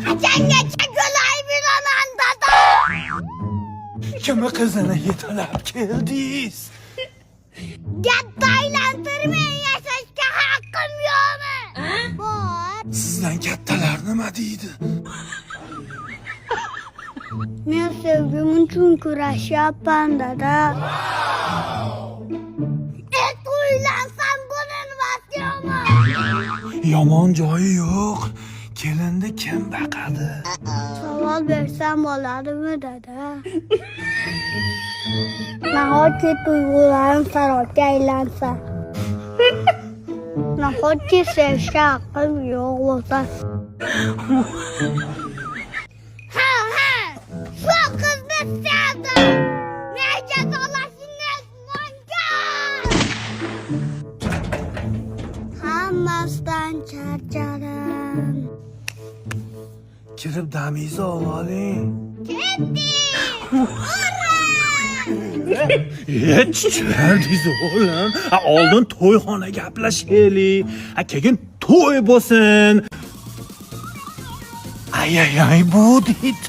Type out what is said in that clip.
Qachongacha ko'lay beraman dada? Kimi qizini yetalab keldingiz? Katta aylantirmay yashashga haqqim yo'qmi? Bor. Sizdan kattalar nima deydi? Men sevgim uchun kurashyapman dada. Uylansam bo'linmasyo'qmi? Yomon joyi yo'q. Kelinni kim baqadi? Savol bersam bo'ladimi dada? Nahotki tuyg'ularim sarotga aylansa? Nahotki sevishga haqqim yo'q bo'lsa? Ha, shu qizni sevdim. Nega solashingiz mumkin? Hammasidan charchadim. Kirib damingizni oling. Chiqardingiz o'g'lim. Oldin to'yxona gaplashaylik. Keyin to'y bo'lsin. Ay bu dit.